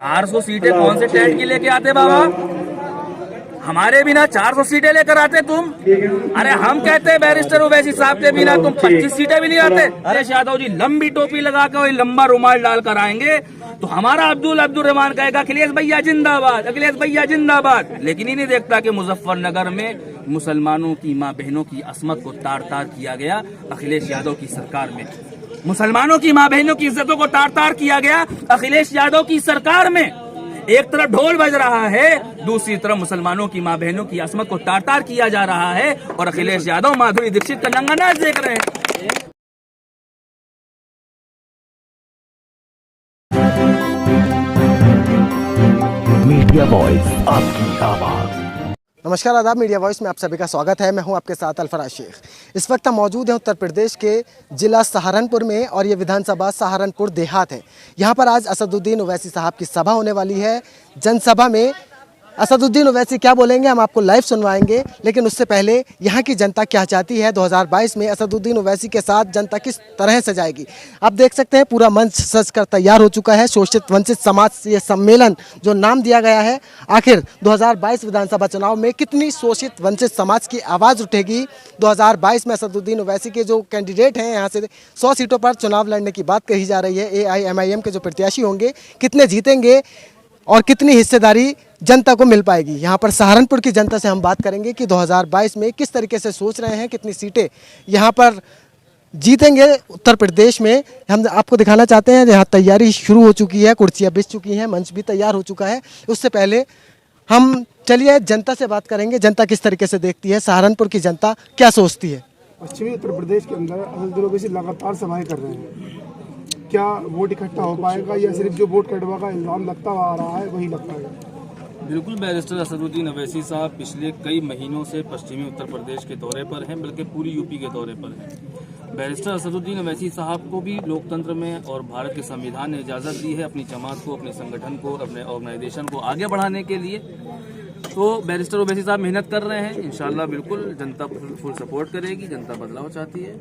400 सीटें कौन से टेंट की लेके आते बाबा? हमारे बिना 400 सीटें लेकर आते तुम? अरे हम कहते हैं बैरिस्टर ओवैसी साहब के बिना तुम 25 सीटें भी नहीं आते। अखिलेश यादव जी लंबी टोपी लगा के लंबा रुमाल डाल कर आएंगे तो हमारा अब्दुल रहमान कहेगा अखिलेश भैया जिंदाबाद, अखिलेश भैया जिंदाबाद। लेकिन ये नहीं देखता कि मुजफ्फरनगर में मुसलमानों की माँ बहनों की असमत को तार तार किया गया अखिलेश यादव की सरकार में। मुसलमानों की माँ बहनों की इज्जतों को तार तार किया गया अखिलेश यादव की सरकार में। एक तरफ ढोल बज रहा है, दूसरी तरफ मुसलमानों की माँ बहनों की असमत को तार तार किया जा रहा है और अखिलेश यादव माधुरी दीक्षित का नंगा नाच देख रहे हैं। मीडिया वॉइस, आपकी आवाज। नमस्कार, आदाब। मीडिया वॉइस में आप सभी का स्वागत है। मैं हूं आपके साथ अल्फराज शेख। इस वक्त हम मौजूद हैं उत्तर प्रदेश के जिला सहारनपुर में और ये विधानसभा सहारनपुर देहात है। यहां पर आज असदुद्दीन ओवैसी साहब की सभा होने वाली है। जनसभा में असदुद्दीन ओवैसी क्या बोलेंगे हम आपको लाइव सुनवाएंगे, लेकिन उससे पहले यहाँ की जनता क्या चाहती है 2022 में असदुद्दीन ओवैसी के साथ जनता किस तरह से जाएगी। आप देख सकते हैं पूरा मंच सज कर तैयार हो चुका है। शोषित वंचित समाज ये सम्मेलन जो नाम दिया गया है, आखिर 2022 विधानसभा चुनाव में कितनी शोषित वंचित समाज की आवाज़ उठेगी। 2022 में असदुद्दीन ओवैसी के जो कैंडिडेट हैं यहाँ से 100 सीटों पर चुनाव लड़ने की बात कही जा रही है। AIMIM के जो प्रत्याशी होंगे कितने जीतेंगे और कितनी हिस्सेदारी जनता को मिल पाएगी। यहाँ पर सहारनपुर की जनता से हम बात करेंगे कि 2022 में किस तरीके से सोच रहे हैं, कितनी सीटें यहाँ पर जीतेंगे उत्तर प्रदेश में। हम आपको दिखाना चाहते हैं यहाँ तैयारी शुरू हो चुकी है, कुर्सियाँ बिछ चुकी हैं, मंच भी तैयार हो चुका है। उससे पहले हम चलिए जनता से बात करेंगे, जनता किस तरीके से देखती है, सहारनपुर की जनता क्या सोचती है। पश्चिमी उत्तर प्रदेश के अंदर असदुद्दीन ओवैसी लगातार सभाएं कर रहे हैं। क्या वोट इकट्ठा हो पाएगा या सिर्फ जो वोट कटवा का इल्जाम लगता आ रहा है वही लगता है? बिल्कुल, बैरिस्टर असदुद्दीन ओवैसी साहब पिछले कई महीनों से पश्चिमी उत्तर प्रदेश के दौरे पर हैं, बल्कि पूरी यूपी के दौरे पर हैं। बैरिस्टर असदुद्दीन ओवैसी साहब को भी लोकतंत्र में और भारत के संविधान ने इजाज़त दी है अपनी जमात को, अपने संगठन को, अपने ऑर्गेनाइजेशन को आगे बढ़ाने के लिए। तो बैरिस्टर ओवैसी साहब मेहनत कर रहे हैं। इंशाल्लाह बिल्कुल जनता फुल सपोर्ट करेगी। जनता बदलाव चाहती है,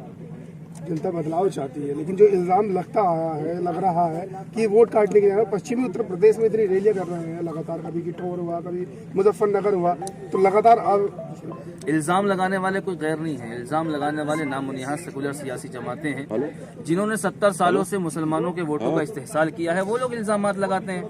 जनता बदलाव चाहती है, लेकिन जो इल्जाम लग रहा है कि वोट काटने के लिए पश्चिमी उत्तर प्रदेश में इतनी रैलियां कर रहे हैं लगातार, कभी किठौर हुआ, कभी मुजफ्फरनगर हुआ, तो लगातार अब इल्जाम लगाने वाले कोई गैर नहीं है। इल्जाम लगाने वाले नामुनिहाद सेकुलर सियासी जमातें हैं जिन्होंने 70 सालों से मुसलमानों के वोटों का इस्तेहसाल किया है, वो लोग इल्जाम लगाते हैं।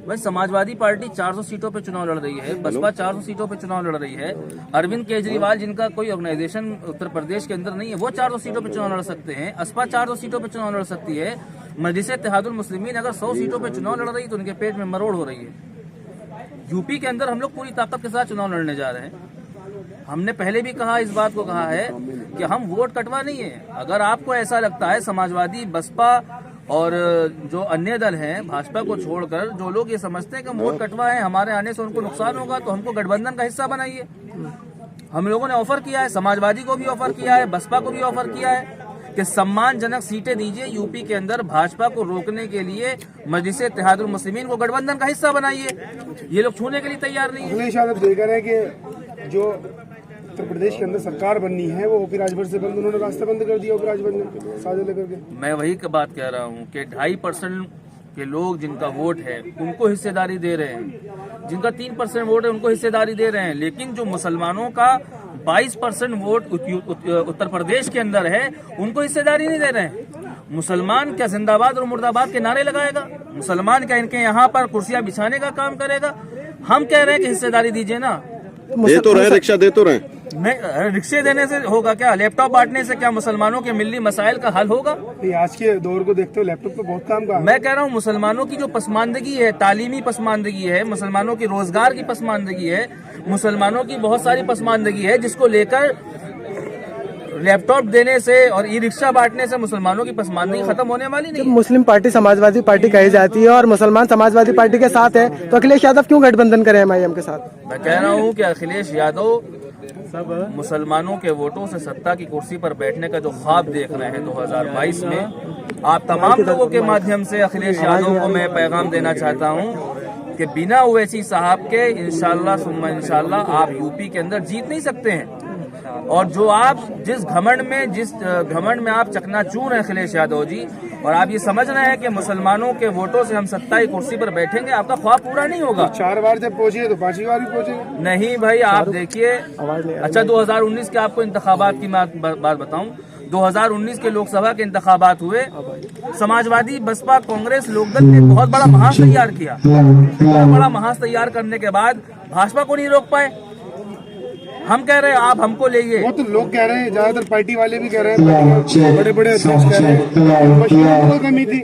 भाई, समाजवादी पार्टी 400 सीटों पे चुनाव लड़ रही है, बसपा 400 सीटों पे चुनाव लड़ रही है। अरविंद केजरीवाल, जिनका कोई ऑर्गेनाइजेशन उत्तर प्रदेश के अंदर नहीं है, वो 400 सीटों पे चुनाव लड़ सकते हैं। असपा 400 सीटों पे चुनाव लड़ सकती है। मजलिस-ए-इत्तेहादुल मुस्लिमीन अगर 100 सीटों पे चुनाव लड़ रही है तो उनके पेट में मरोड़ हो रही है। यूपी के अंदर हम लोग पूरी ताकत के साथ चुनाव लड़ने जा रहे हैं। हमने पहले भी कहा, इस बात को कहा है कि हम वोट कटवा नहीं है। अगर आपको ऐसा लगता है समाजवादी, बसपा और जो अन्य दल हैं भाजपा को छोड़कर, जो लोग ये समझते हैं कि वोट कटवा है, हमारे आने से उनको नुकसान होगा, तो हमको गठबंधन का हिस्सा बनाइए। हम लोगों ने ऑफर किया है, समाजवादी को भी ऑफर किया है, बसपा को भी ऑफर किया है कि सम्मानजनक सीटें दीजिए यूपी के अंदर। भाजपा को रोकने के लिए मजलिस-ए-इत्तेहादुल मुस्लिमीन को गठबंधन का हिस्सा बनाइए। ये लोग छूने के लिए तैयार नहीं है। अखिलेश यादव देख रहे हैं कि जो उत्तर प्रदेश के अंदर सरकार बननी है वो ओपी राजभर से बंद, उन्होंने रास्ते बंद कर दिया ओपी राजभर ने साझे लेकर के। मैं वही बात कह रहा हूँ कि 2.5% के लोग जिनका वोट है उनको हिस्सेदारी दे रहे हैं, जिनका 3% वोट है उनको हिस्सेदारी दे रहे हैं, लेकिन जो मुसलमानों का 22% वोट उत्तर प्रदेश के अंदर है उनको हिस्सेदारी नहीं दे रहे हैं। मुसलमान क्या जिंदाबाद और मुर्दाबाद के नारे लगाएगा? मुसलमान क्या इनके यहाँ पर कुर्सियां बिछाने का काम करेगा? हम कह रहे हैं कि हिस्सेदारी दीजिए ना। दे तो रहे, रिक्शा दे तो रहे। रिक्शे देने से होगा क्या? लैपटॉप बांटने से क्या मुसलमानों के मिली मसाइल का हल होगा? आज के दौर को देखते हो लैपटॉप तो बहुत काम का है। मैं कह रहा हूँ मुसलमानों की जो पसमानदगी है, तालीमी पसमानदगी है, मुसलमानों की रोजगार की पसमानदगी है, मुसलमानों की बहुत सारी पसमानदगी है, जिसको लेकर लैपटॉप देने से और ई रिक्शा बांटने से मुसलमानों की पसमानदगी खत्म होने वाली नहीं। मुस्लिम पार्टी समाजवादी पार्टी कही जाती है और मुसलमान समाजवादी पार्टी के साथ है, तो अखिलेश यादव क्यों गठबंधन करें MIM के साथ? मैं कह रहा हूँ कि अखिलेश यादव मुसलमानों के वोटों से सत्ता की कुर्सी पर बैठने का जो ख्वाब देख रहे हैं 2022 में, आप तमाम लोगों के माध्यम से अखिलेश यादव को मैं पैगाम देना चाहता हूं कि बिना ओवैसी साहब के इंशाल्लाह सुम्मा इंशाल्लाह आप यूपी के अंदर जीत नहीं सकते हैं। और जो आप जिस घमंड में आप चकनाचूर हैं अखिलेश यादव जी, और आप ये समझ रहे हैं कि मुसलमानों के वोटों से हम 27 कुर्सी पर बैठेंगे, आपका ख्वाब पूरा नहीं होगा। 4 बार जब पहुंचे तो 5वीं बार भी पहुंचे नहीं भाई, आप देखिए। अच्छा 2019 के आपको इंतखाबात की मैं बात बताऊं। 2019 के लोकसभा के इंतखाबात हुए, समाजवादी, बसपा, कांग्रेस, लोकदल ने बहुत बड़ा महाज तैयार किया। बहुत बड़ा महाज तैयार करने के बाद भाजपा को नहीं रोक पाए। हम कह रहे हैं आप हमको लेंगे, वो तो लोग कह रहे हैं, ज्यादातर पार्टी वाले भी कह रहे हैं, बड़े बड़े अध्यक्ष कह रहे हैं मशीनों की कमी थी।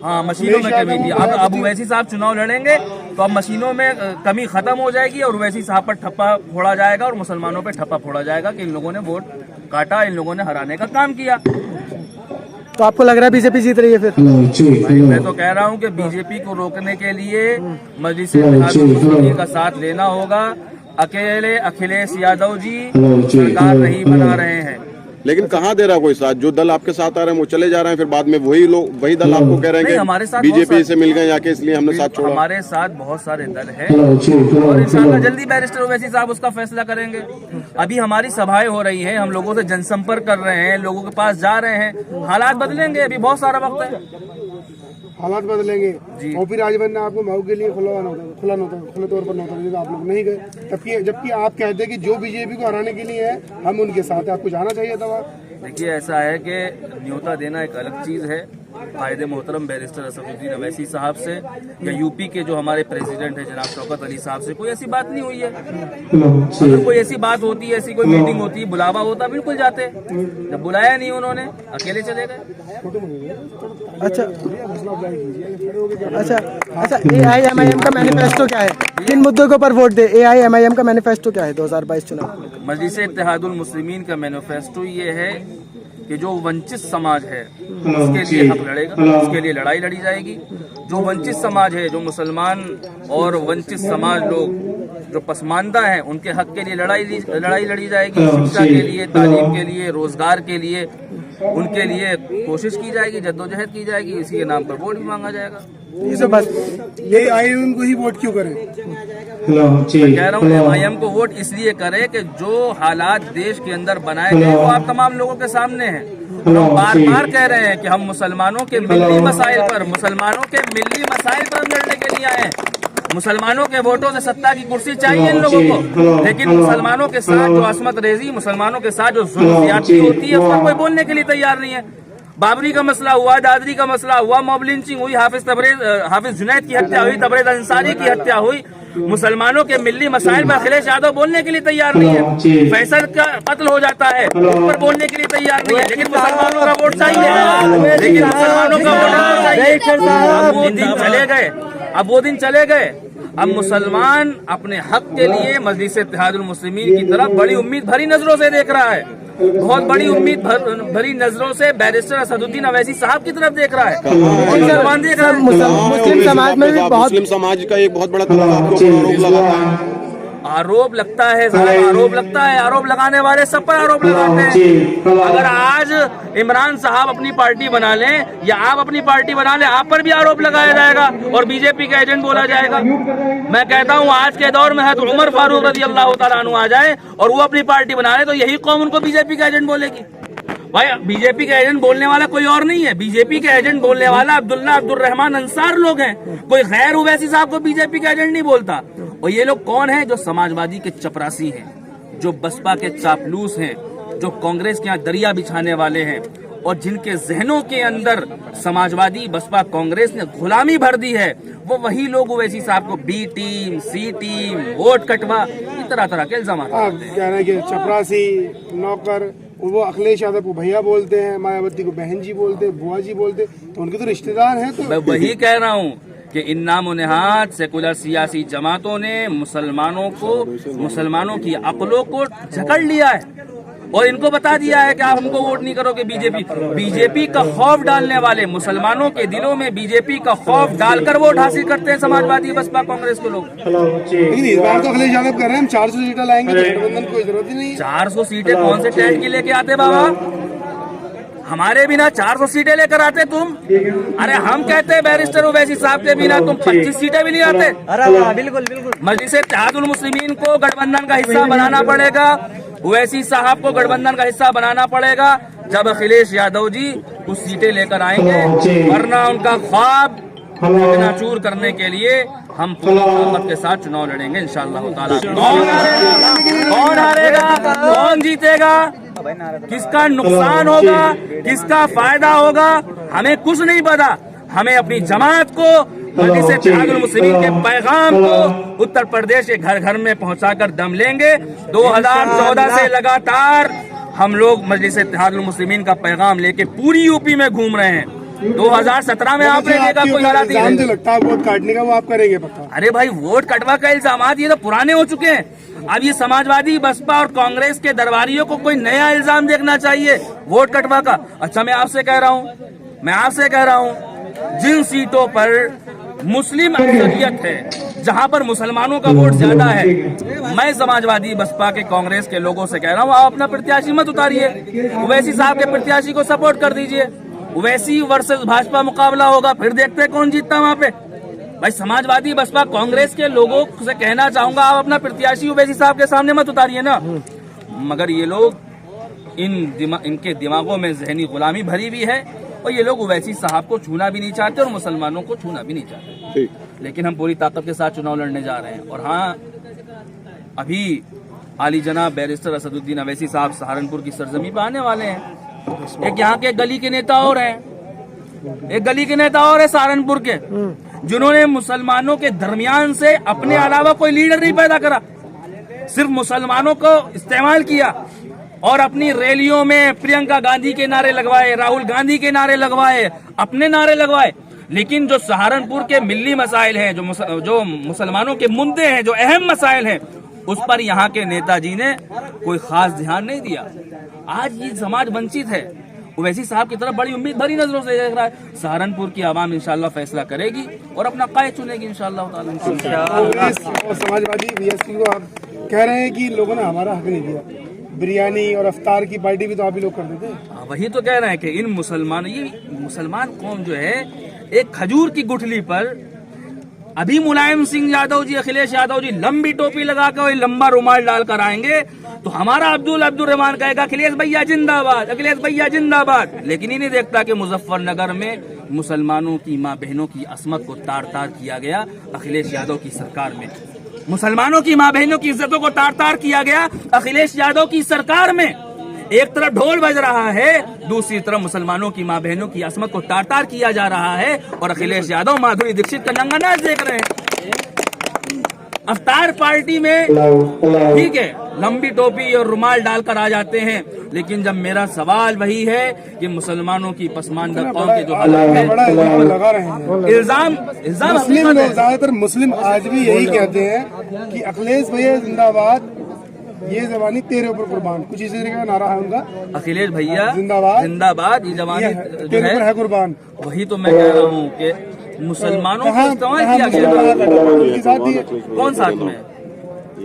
हाँ, मशीनों में कमी थी। अब ओवैसी साहब चुनाव लड़ेंगे तो अब मशीनों में कमी खत्म हो जाएगी और ओवैसी साहब पर ठप्पा फोड़ा जाएगा और मुसलमानों पर ठप्पा फोड़ा जाएगा कि इन लोगों ने वोट काटा, इन लोगों ने हराने का काम किया। तो आपको लग रहा है बीजेपी जीत रही है फिर? भाई मैं तो कह रहा हूँ कि बीजेपी को रोकने के लिए मजलिस इत्तेहादुल मुस्लिमीन का साथ लेना होगा। अकेले अखिलेश यादव जी सरकार नहीं बना रहे हैं। लेकिन कहाँ दे रहा कोई साथ? जो दल आपके साथ आ रहे हैं वो चले जा रहे हैं, फिर बाद में वही लोग, वही दल आपको कह रहे हैं नहीं, हमारे साथ कि बीजेपी से मिल गए जाके, इसलिए हमने साथ छोड़ा। हमारे साथ बहुत सारे दल हैं और इंशाल्लाह जल्दी बैरिस्टर ओवैसी साहब उसका फैसला करेंगे। अभी हमारी सभाएं हो रही हैं, हम लोगों से जनसंपर्क कर रहे हैं, लोगों के पास जा रहे हैं। हालात बदलेंगे, अभी बहुत सारा वक्त है, हालात बदलेंगे। और फिर राजभवन ने आपको मऊ के लिए खुले तौर पर नौता दिया, आप लोग नहीं गए, जबकि आप कहते हैं कि जो बीजेपी को हराने के लिए है हम उनके साथ है, आपको जाना चाहिए था। देखिए ऐसा है कि न्योता देना एक अलग चीज है। कायदे मोहतरम बैरिस्टर असदुद्दीन अवैसी साहब से या यूपी के जो हमारे प्रेसिडेंट है जनाब शौकत अली साहब से कोई ऐसी बात नहीं हुई है। अगर कोई ऐसी बात होती है, ऐसी कोई मीटिंग होती है, बुलावा होता, बिल्कुल जाते। जब बुलाया नहीं उन्होंने, अकेले चले गए। अच्छा AIMIM का मैनिफेस्टो क्या है? किन मुद्दों के ऊपर वोट दे? AIMIM का मैनिफेस्टो क्या है 2022 चुनाव? मजलिस इत्तेहादुल मुस्लिमीन का मैनिफेस्टो ये है कि जो वंचित समाज है उसके लिए हक लड़ेगा, उसके लिए लड़ाई लड़ी जाएगी। जो वंचित समाज है, जो मुसलमान और वंचित समाज लोग जो पसमानदा हैं, उनके हक के लिए लड़ाई लड़ी जाएगी। शिक्षा के लिए, तालीम के लिए, रोजगार के लिए, उनके लिए कोशिश की जाएगी, जद्दोजहद की जाएगी। इसी के नाम पर वोट भी मांगा जाएगा। तो बस ये IIM को ही वोट क्यों करें? मैं कह रहा हूँ MIM को वोट इसलिए करे कि जो हालात देश के अंदर बनाए गए वो आप तमाम लोगों के सामने हैं। हम बार बार कह रहे हैं कि हम मुसलमानों के मिल्ली मसाइल पर लड़ने के लिए आए हैं। मुसलमानों के वोटों से सत्ता की कुर्सी चाहिए इन लोगों को, लेकिन मुसलमानों के साथ जो असमत रेजी, मुसलमानों के साथ जो ज्यादती होती है उसका कोई बोलने के लिए तैयार नहीं है। बाबरी का मसला हुआ, दादरी का मसला हुआ, मॉब लिंचिंग हुई, हाफिज जुनैद की हत्या हुई, तबरेज अंसारी की हत्या हुई। मुसलमानों के मिल्ली मसाइल पर अखिलेश यादव बोलने के लिए तैयार नहीं है। फैसल का कत्ल हो जाता है, उस पर बोलने के लिए तैयार नहीं है, लेकिन मुसलमानों का वोट चाहिए। अब वो दिन चले गए, अब मुसलमान अपने हक के लिए मजलिस इत्तेहादुल मुस्लिमीन की तरफ बड़ी उम्मीद भरी नजरों से देख रहा है। बहुत बड़ी उम्मीद भरी नजरों से बैरिस्टर असदुद्दीन अवैसी साहब की तरफ देख रहा है। मुसलमान देख रहा है। मुस्लिम समाज में भी बहुत, मुस्लिम समाज का एक बहुत बड़ा आरोप लगता है। आरोप लगता है, आरोप लगाने वाले सब पर आरोप लगाते हैं। अगर आज इमरान साहब अपनी पार्टी बना लें या आप अपनी पार्टी बना लें, आप पर भी आरोप लगाया जाएगा और बीजेपी का एजेंट बोला जाएगा। मैं कहता हूं आज के दौर में है तो उमर फारूक रज़ी अल्लाह तआला अन्हु आ जाए और वो अपनी पार्टी बना ले तो यही कौम उनको बीजेपी का एजेंट बोलेगी। भाई बीजेपी का एजेंट बोलने वाला कोई और नहीं है, बीजेपी का एजेंट बोलने वाला अब्दुल्ला अब्दुल रहमान अंसार लोग हैं। कोई गैर ओवैसी साहब को बीजेपी का एजेंट नहीं बोलता। और ये लोग कौन हैं? जो समाजवादी के चपरासी हैं, जो बसपा के चापलूस हैं, जो कांग्रेस के यहाँ दरिया बिछाने वाले हैं और जिनके जहनों के अंदर समाजवादी, बसपा, कांग्रेस ने गुलामी भर दी है। वो वही लोग ओवैसी साहब को बी टीम, सी टीम, वोट कटवा, तरह तरह के इल्जाम कह रहे हैं कि चपरासी, नौकर, वो अखिलेश यादव को भैया बोलते हैं, मायावती को बहन जी बोलते हैं, बुआ जी बोलते हैं, तो उनके तो रिश्तेदार हैं। तो मैं वही कह रहा हूँ कि इन नामो नेहात सेकुलर सियासी जमातों ने मुसलमानों की अक्लों को जकड़ लिया है और इनको बता दिया है कि आप हमको वोट नहीं करोगे। बीजेपी का खौफ डालने वाले, मुसलमानों के दिलों में बीजेपी का खौफ डालकर वोट हासिल करते हैं समाजवादी, बसपा, कांग्रेस के लोग। लेकिन इस बार तो अखिलेश यादव कह रहे हैं हम 400 सीटें लाएंगे, गठबंधन कोई जरूरत ही नहीं। 400 सीटें कौन से टेंट की लेके आते बाबा? हमारे बिना 400 सीटें लेकर आते तुम? अरे हम कहते हैं बैरिस्टर ओवैसी साहब के बिना तुम 25 सीटें भी नहीं आते। अरे बिल्कुल बिल्कुल। मजलिस इत्तेहादुल मुस्लिमीन को गठबंधन का हिस्सा बनाना पड़ेगा, ओवैसी साहब को गठबंधन का हिस्सा बनाना पड़ेगा, जब अखिलेश यादव जी कुछ सीटें लेकर आएंगे, वरना उनका ख्वाब चूर करने के लिए हम पूरी ताकत के साथ चुनाव लड़ेंगे इंशाअल्लाह ताला। कौन हारेगा, कौन जीतेगा, किसका नुकसान होगा, किसका फायदा होगा, हमें कुछ नहीं पता। हमें अपनी जमात को, मजलिस इत्तेहादुल मुस्लिमीन के पैगाम को उत्तर प्रदेश के घर घर में पहुंचाकर दम लेंगे। 2014 से लगातार हम लोग मजलिस इत्तेहादुल मुस्लिमीन का पैगाम लेके पूरी यूपी में घूम रहे हैं। 2017 में आपने देखा कोई हालात नहीं लगता वोट काटने का, वो आप करेंगे पक्का? अरे भाई, वोट कटवा का इल्जामात ये तो पुराने हो चुके हैं। अब ये समाजवादी, बसपा और कांग्रेस के दरबारियों को कोई नया इल्जाम देखना चाहिए वोट कटवा का। अच्छा, मैं आपसे कह रहा हूँ जिन सीटों पर मुस्लिम अक्सरियत है, जहां पर मुसलमानों का वोट ज्यादा है, मैं समाजवादी, बसपा के, कांग्रेस के लोगों से कह रहा हूँ, आप अपना प्रत्याशी मत उतारिए, ओवैसी साहब के प्रत्याशी को सपोर्ट कर दीजिए। ओवैसी वर्सेस भाजपा मुकाबला होगा, फिर देखते हैं कौन जीतता वहां पे। भाई, समाजवादी, बसपा, कांग्रेस के लोगों से कहना चाहूंगा, आप अपना प्रत्याशी ओवैसी साहब के सामने मत उतारिए ना। मगर ये लोग, इनके दिमागों में जहनी गुलामी भरी हुई है और ये लोग ओवैसी साहब को छूना भी नहीं चाहते और मुसलमानों को छूना भी नहीं चाहते। लेकिन हम पूरी ताकत के साथ चुनाव लड़ने जा रहे हैं। और हाँ, अभी आली जनाब बैरिस्टर असदुद्दीन अवैसी साहब सहारनपुर की सरजमी पे आने वाले हैं। एक यहाँ के गली के नेता और हैं, एक गली के नेता और है सहारनपुर के, जिन्होंने मुसलमानों के दरमियान से अपने अलावा कोई लीडर नहीं पैदा करा, सिर्फ मुसलमानों को इस्तेमाल किया और अपनी रैलियों में प्रियंका गांधी के नारे लगवाए, राहुल गांधी के नारे लगवाए, अपने नारे लगवाए। लेकिन जो सहारनपुर के मिल्ली मसाइल हैं, जो मुसलमानों के मुद्दे हैं, जो अहम मसाइल हैं, उस पर यहाँ के नेताजी ने कोई खास ध्यान नहीं दिया। आज ये समाज वंचित है, ओवैसी साहब की तरफ बड़ी उम्मीद भरी नजरों से देख रहा है। सहारनपुर की आवाम इंशाल्लाह फैसला करेगी और अपना कायद चुनेगी इंशाल्लाह ताला। और समाजवादी बीएसपी को आप कह रहे हैं कि लोगों ने हमारा हक नहीं दिया, बिरयानी और अफ्तार की पार्टी भी तो आप ही लोग कर देते हैं। वही तो कह रहे हैं कि इन मुसलमान कौम जो है, एक खजूर की गुठली पर अभी मुलायम सिंह यादव जी, अखिलेश यादव जी लंबी टोपी लगा कर लंबा रुमाल डालकर आएंगे तो हमारा अब्दुल रहमान कहेगा अखिलेश भैया जिंदाबाद, अखिलेश भैया जिंदाबाद। लेकिन ये नहीं देखता कि मुजफ्फरनगर में मुसलमानों की माँ बहनों की असमत को तार तार किया गया अखिलेश यादव की सरकार में। मुसलमानों की माँ बहनों की इज्जतों को तार तार किया गया अखिलेश यादव की सरकार में। एक तरफ ढोल बज रहा है, दूसरी तरफ मुसलमानों की माँ बहनों की असमत को तार तार किया जा रहा है और अखिलेश यादव माधुरी दीक्षित का नंगा नाच देख रहे हैं। अफ्तार पार्टी में ठीक है, लंबी टोपी और रुमाल डालकर आ जाते हैं, लेकिन जब मेरा सवाल वही है कि मुसलमानों की पसमानदा कौम के जो हालात है, लगा रहे हैं इल्जाम मुस्लिम लोग, ज्यादातर मुस्लिम आज भी यही कहते हैं कि अखिलेश भैया जिंदाबाद, ये जवानी तेरे ऊपर कुर्बान, कुछ इसी तरीके का नारा है उनका। अखिलेश भैया जिंदाबाद, जिंदाबाद, ये जवानी तेरे ऊपर है कुर्बान। वही तो मैं कह रहा हूँ कि मुसलमानों को इस्तेमाल किया गया। कौन साथ में,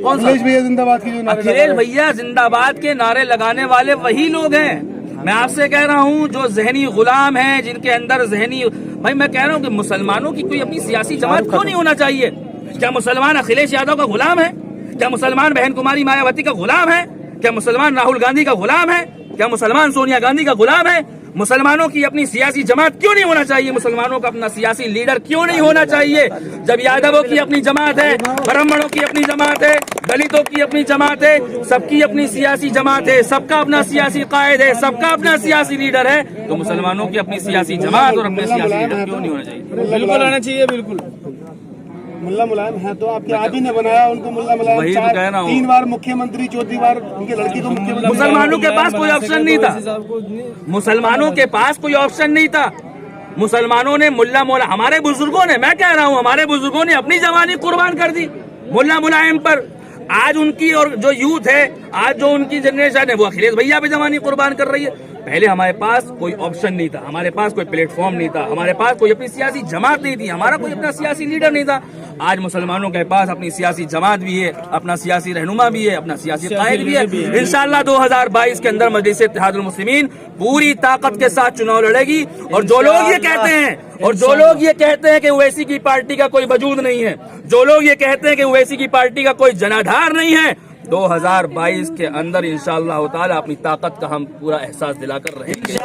कौन अखिलेश भैया जिंदाबाद की जो नारे अखिलेश भैया जिंदाबाद के नारे लगाने वाले वही लोग हैं। मैं आपसे कह रहा हूँ जो जहनी गुलाम हैं, जिनके अंदर जहनी, भाई मैं कह रहा हूँ कि मुसलमानों की कोई अपनी सियासी जमात क्यों नहीं होना चाहिए? क्या मुसलमान अखिलेश यादव का गुलाम है? क्या मुसलमान बहन कुमारी मायावती का गुलाम है? क्या मुसलमान राहुल गांधी का गुलाम है? क्या मुसलमान सोनिया गांधी का गुलाम है? मुसलमानों की अपनी सियासी जमात क्यों नहीं होना चाहिए? मुसलमानों का अपना सियासी लीडर क्यों नहीं होना चाहिए? जब यादवों की अपनी जमात है, ब्राह्मणों की अपनी जमात है, दलितों की अपनी जमात है, सबकी अपनी सियासी जमात है, सबका अपना सियासी कायद है, सबका अपना सियासी लीडर है, तो मुसलमानों की अपनी सियासी जमात और अपने सियासी लीडर क्यों नहीं होना चाहिए? बिल्कुल आना चाहिए, बिल्कुल। मुल्ला मुलायम है तो आपके आप ही ने बनाया उनको मुल्ला मुलायम। वही तो कह रहा हूँ, 3 बार मुख्यमंत्री, 4थी बार उनके लड़की को मुख्यमंत्री। मुसलमानों के पास कोई ऑप्शन नहीं था, मुसलमानों के पास कोई ऑप्शन नहीं था। मुसलमानों ने मुल्ला हमारे बुजुर्गों ने, मैं कह रहा हूँ हमारे बुजुर्गों ने अपनी जवानी कुर्बान कर दी मुल्ला मुलायम पर। आज उनकी और जो यूथ है, आज जो उनकी जनरेशन है, वो अखिलेश भैया पे जवानी कुर्बान कर रही है। पहले हमारे पास कोई ऑप्शन नहीं था, हमारे पास कोई प्लेटफॉर्म नहीं था, हमारे पास कोई अपनी सियासी जमात नहीं थी, हमारा कोई अपना सियासी लीडर नहीं था। आज मुसलमानों के पास अपनी सियासी जमात भी है, अपना सियासी रहनुमा भी है, अपना सियासी कायद भी है। इंशाअल्लाह 2022 के अंदर मजलिस इत्तेहादुल मुस्लिमीन पूरी ताकत के साथ चुनाव लड़ेगी। और जो लोग ये कहते हैं कि ओवैसी की पार्टी का कोई वजूद नहीं है, जो लोग ये कहते हैं कि ओवैसी की पार्टी का कोई जनाधार नहीं है, 2022 के अंदर इंशाअल्लाह ताला अपनी ताकत का हम पूरा एहसास दिलाकर रहेंगे।